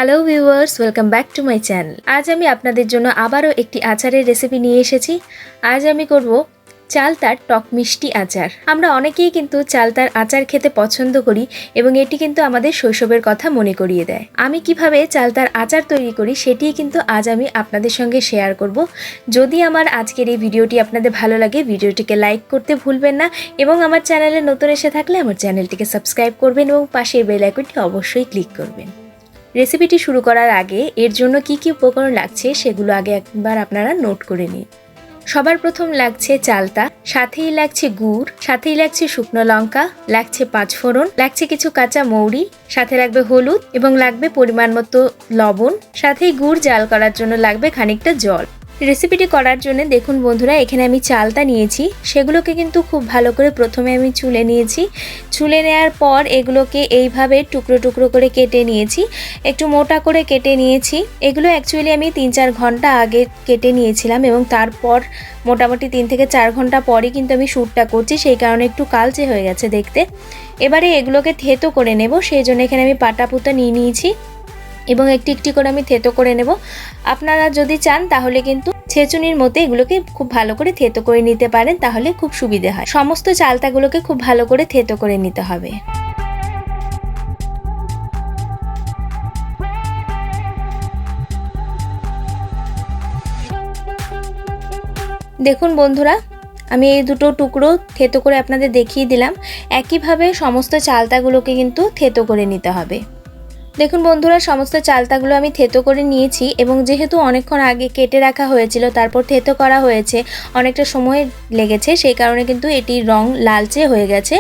Hello viewers, welcome back to my channel. আজ আমি আপনাদের জন্য আবারও একটি আচারের রেসিপি নিয়ে এসেছি। আজ আমি করব চালতার টক মিষ্টি আচার। আমরা অনেকেই কিন্তু চালতার আচার খেতে পছন্দ করি এবং এটি কিন্তু আমাদের শৈশবের কথা মনে করিয়ে দেয়। আমি কিভাবে চালতার আচার তৈরি করি সেটিই কিন্তু আজ আমি আপনাদের সঙ্গে শেয়ার করব। যদি আমার আজকের এই ভিডিওটি আপনাদের ভালো লাগে, ভিডিওটিকে লাইক করতে ভুলবেন না এবং আমার চ্যানেলে নতুন এসে থাকলে আমার চ্যানেলটিকে সাবস্ক্রাইব করবেন এবং পাশের বেল আইকনটি অবশ্যই ক্লিক করবেন। রেসিপিটি শুরু করার আগে এর জন্য কি কি উপকরণ লাগছে সেগুলো আগে একবার আপনারা নোট করে নিন। সবার প্রথম লাগছে চালতা, সাথেই লাগছে গুড়, সাথেই লাগছে শুকনো লঙ্কা, লাগছে পাঁচফোড়ন, লাগছে কিছু কাঁচা মৌরি, সাথে লাগবে হলুদ এবং লাগবে পরিমাণ মতো লবণ, সাথেই গুড় জাল করার জন্য লাগবে খানিকটা জল। রেসিপিটি করার জন্য দেখুন বন্ধুরা, এখানে আমি চালতা নিয়েছি, সেগুলোকে কিন্তু খুব ভালো করে প্রথমে আমি চুলে নিয়েছি। চুলে নেওয়ার পর এগুলোকে এইভাবে টুকরো টুকরো করে কেটে নিয়েছি, একটু মোটা করে কেটে নিয়েছি। এগুলো অ্যাকচুয়ালি আমি 3-4 ঘন্টা আগে কেটে নিয়েছিলাম এবং তারপর মোটামুটি 3 থেকে 4 ঘন্টা পরই কিন্তু আমি শ্যুটটা করছি, সেই কারণে একটু কালচে হয়ে গেছে দেখতে। এবারে এগুলোকে থেতো করে নেব, সেই জন্য এখানে আমি পাটা পুঁতা নিয়ে নিয়েছি এবং একটি একটি করে আমি থেতো করে নেব। আপনারা যদি চান তাহলে কিন্তু ছেঁচুনির মধ্যে এগুলোকে খুব ভালো করে থেতো করে নিতে পারেন, তাহলে খুব সুবিধে হয়। সমস্ত চালতাগুলোকে খুব ভালো করে থেতো করে নিতে হবে। দেখুন বন্ধুরা, আমি এই দুটো টুকরো থেতো করে আপনাদের দেখিয়ে দিলাম। একইভাবে সমস্ত চালতাগুলোকে কিন্তু থেতো করে নিতে হবে। দেখুন বন্ধুরা, সমস্ত চালতাগুলো আমি থেতো করে নিয়েছি এবং যেহেতু অনেকক্ষণ আগে কেটে রাখা হয়েছিল তারপর থেতো করা হয়েছে, অনেকটা সময় লেগেছে, সেই কারণে কিন্তু এটির রং লালচে হয়ে গেছে।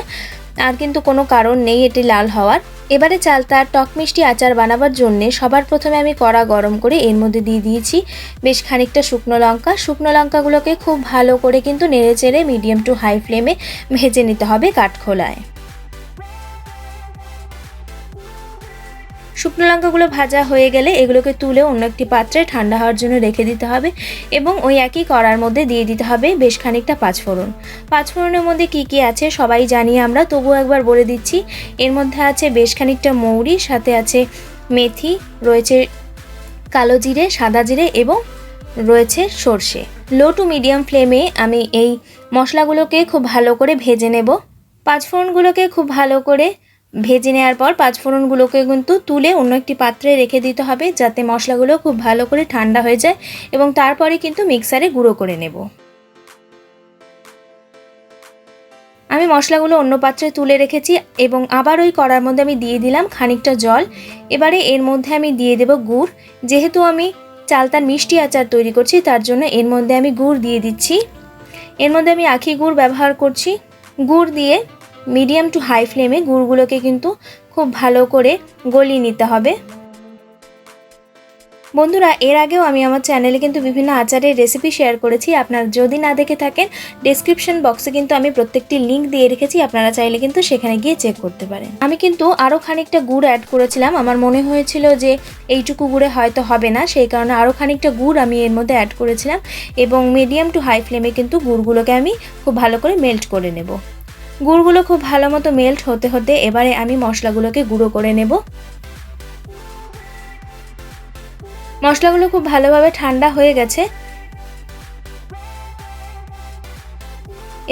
আর কিন্তু কোনো কারণ নেই এটি লাল হওয়ার। এবারে চালতার টক মিষ্টি আচার বানাবার জন্যে সবার প্রথমে আমি কড়া গরম করে এর মধ্যে দিয়ে দিয়েছি বেশ খানিকটা শুকনো লঙ্কা। শুকনো লঙ্কাগুলোকে খুব ভালো করে কিন্তু নেড়ে চেড়ে মিডিয়াম টু হাই ফ্লেমে ভেজে নিতে হবে কাঠখোলায়। শুকনো লঙ্কাগুলো ভাজা হয়ে গেলে এগুলোকে তুলে অন্য একটি পাত্রে ঠান্ডা হওয়ার জন্য রেখে দিতে হবে এবং ওই একই কড়ার মধ্যে দিয়ে দিতে হবে বেশ খানিকটা পাঁচফোড়ন। পাঁচফোড়নের মধ্যে কি কি আছে সবাই জানি আমরা, তবুও একবার বলে দিচ্ছি। এর মধ্যে আছে বেশ খানিকটা মৌরি, সাথে আছে মেথি, রয়েছে কালো জিরে, সাদা জিরে এবং রয়েছে সর্ষে। লো টু মিডিয়াম ফ্লেমে আমি এই মশলাগুলোকে খুব ভালো করে ভেজে নেব। পাঁচফোড়নগুলোকে খুব ভালো করে ভেজে নেওয়ার পর পাঁচফোড়নগুলোকে কিন্তু তুলে অন্য একটি পাত্রে রেখে দিতে হবে, যাতে মশলাগুলো খুব ভালো করে ঠান্ডা হয়ে যায় এবং তারপরে কিন্তু মিক্সারে গুঁড়ো করে নেব। আমি মশলাগুলো অন্য পাত্রে তুলে রেখেছি এবং আবার ওই কড়ার মধ্যে আমি দিয়ে দিলাম খানিকটা জল। এবারে এর মধ্যে আমি দিয়ে দেব গুড়। যেহেতু আমি চালতার মিষ্টি আচার তৈরি করছি তার জন্য এর মধ্যে আমি গুড় দিয়ে দিচ্ছি। এর মধ্যে আমি আখি গুড় ব্যবহার করছি। গুড় দিয়ে মিডিয়াম টু হাই ফ্লেমে গুড়গুলোকে কিন্তু খুব ভালো করে গলিয়ে নিতে হবে। বন্ধুরা, এর আগেও আমি আমার চ্যানেলে কিন্তু বিভিন্ন আচারের রেসিপি শেয়ার করেছি। আপনারা যদি না দেখে থাকেন ডেসক্রিপশন বক্সে কিন্তু আমি প্রত্যেকটি লিঙ্ক দিয়ে রেখেছি, আপনারা চাইলে কিন্তু সেখানে গিয়ে চেক করতে পারেন। আমি কিন্তু আরও খানিকটা গুড় অ্যাড করেছিলাম, আমার মনে হয়েছিল যে এইটুকু গুড়ে হয়তো হবে না, সেই কারণে আরও খানিকটা গুড় আমি এর মধ্যে অ্যাড করেছিলাম এবং মিডিয়াম টু হাই ফ্লেমে কিন্তু গুড়গুলোকে আমি খুব ভালো করে মেল্ট করে নেব। গুড়গুলো খুব ভালো মতো মেল্ট হতে হতে এবারে আমি মশলাগুলোকে গুঁড়ো করে নেব। মশলাগুলো খুব ভালোভাবে ঠান্ডা হয়ে গেছে।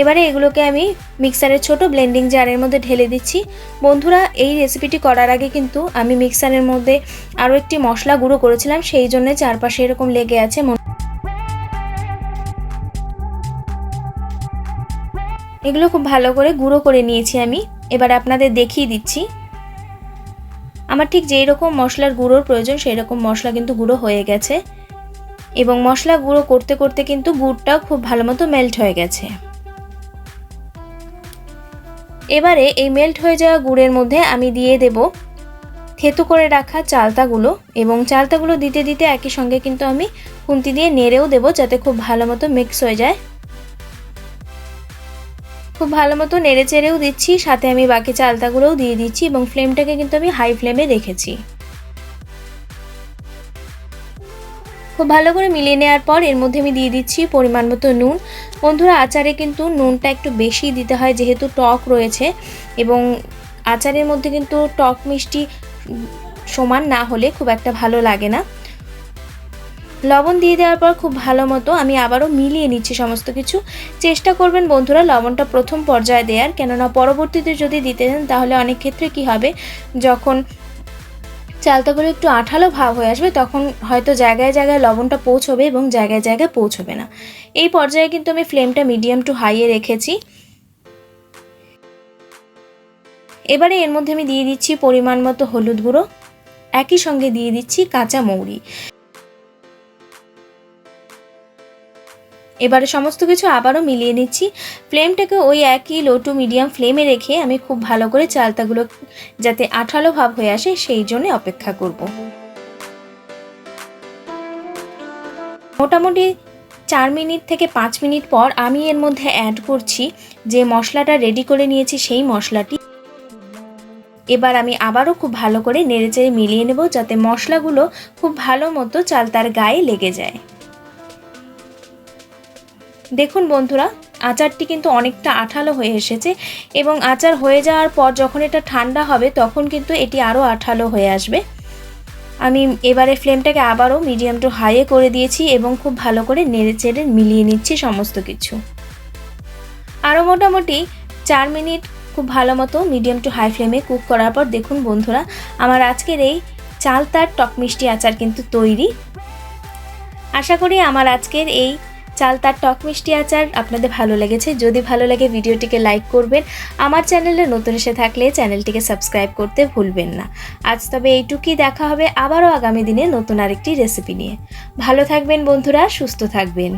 এবারে এগুলোকে আমি মিক্সারের ছোট ব্লেন্ডিং জারের মধ্যে ঢেলে দিচ্ছি। বন্ধুরা, এই রেসিপিটি করার আগে কিন্তু আমি মিক্সারের মধ্যে আরও একটি মশলা গুঁড়ো করেছিলাম, সেই জন্য চারপাশে এরকম লেগে আছে। এগুলো খুব ভালো করে গুঁড়ো করে নিয়েছি আমি। এবার আপনাদের দেখিয়ে দিচ্ছি আমার ঠিক যেই রকম মশলার গুঁড়োর প্রয়োজন সেই রকম মশলা কিন্তু গুঁড়ো হয়ে গেছে এবং মশলা গুঁড়ো করতে করতে কিন্তু গুড়টাও খুব ভালো মতো মেল্ট হয়ে গেছে। এবারে এই মেল্ট হয়ে যাওয়া গুড়ের মধ্যে আমি দিয়ে দেব থেতো করে রাখা চালতাগুলো এবং চালতাগুলো দিতে দিতে একই সঙ্গে কিন্তু আমি খুন্তি দিয়ে নেড়েও দেব, যাতে খুব ভালো মতো মিক্স হয়ে যায়। খুব ভালো মতো নেড়ে চেড়েও দিচ্ছি, সাথে আমি বাকি চালতাগুলোও দিয়ে দিচ্ছি এবং ফ্লেমটাকে কিন্তু আমি হাই ফ্লেমে রেখেছি। খুব ভালো করে মিলিয়ে নেওয়ার পর এর মধ্যে আমি দিয়ে দিচ্ছি পরিমাণ মতো নুন। বন্ধুরা, আচারে কিন্তু নুনটা একটু বেশি দিতে হয় যেহেতু টক রয়েছে এবং আচারের মধ্যে কিন্তু টক মিষ্টি সমান না হলে খুব একটা ভালো লাগে না। লবণ দিয়ে দেওয়ার পর খুব ভালো মতো আমি আবারও মিলিয়ে নিচ্ছি সমস্ত কিছু। চেষ্টা করবেন বন্ধুরা লবণটা প্রথম পর্যায়ে দেওয়ার, কেননা পরবর্তীতে যদি দিতে দেন তাহলে অনেক ক্ষেত্রে কি হবে, যখন চালতাগুলো একটু আঠালো ভাব হয়ে আসবে তখন হয়তো জায়গায় জায়গায় লবণটা পৌঁছবে এবং জায়গায় জায়গায় পৌঁছবে না। এই পর্যায়ে কিন্তু আমি ফ্লেমটা মিডিয়াম টু হাইয়ে রেখেছি। এবারে এর মধ্যে আমি দিয়ে দিচ্ছি পরিমাণ মতো হলুদ গুঁড়ো, একই সঙ্গে দিয়ে দিচ্ছি কাঁচা মৌরি। এবারে সমস্ত কিছু আবারও মিলিয়ে নিচ্ছি। ফ্লেমটাকে ওই একই লো টু মিডিয়াম ফ্লেমে রেখে আমি খুব ভালো করে চালতাগুলো যাতে আঠালো ভাব হয়ে আসে সেই জন্য অপেক্ষা করব। মোটামুটি 4 মিনিট থেকে 5 মিনিট পর আমি এর মধ্যে অ্যাড করছি যে মশলাটা রেডি করে নিয়েছি সেই মশলাটি। এবার আমি আবারও খুব ভালো করে নেড়েচেড়ে মিলিয়ে নেব যাতে মশলাগুলো খুব ভালো মতো চালতার গায়ে লেগে যায়। দেখুন বন্ধুরা আচারটি কিন্তু অনেকটা আঠালো হয়ে এসেছে এবং আচার হয়ে যাওয়ার পর যখন এটা ঠান্ডা হবে তখন কিন্তু এটি আরও আঠালো হয়ে আসবে। আমি এবারে ফ্লেমটাকে আবারও মিডিয়াম টু হাইয়ে করে দিয়েছি এবং খুব ভালো করে নেড়েচেড়ে মিলিয়ে নিচ্ছি সমস্ত কিছু। আরও মোটামুটি 4 মিনিট খুব ভালো মতো মিডিয়াম টু হাই ফ্লেমে কুক করার পর দেখুন বন্ধুরা আমার আজকের এই চালতার টক মিষ্টি আচার কিন্তু তৈরি। আশা করি আমার আজকের এই চালতার টক মিষ্টি আচার আপনাদের ভালো লেগেছে। যদি ভালো লাগে ভিডিওটিকে লাইক করবেন, আমার চ্যানেলে নতুন এসে থাকলে চ্যানেলটিকে সাবস্ক্রাইব করতে ভুলবেন না। আজ তবে এইটুকুই, দেখা হবে আবারও আগামী দিনে নতুন আরেকটি রেসিপি নিয়ে। ভালো থাকবেন বন্ধুরা, সুস্থ থাকবেন।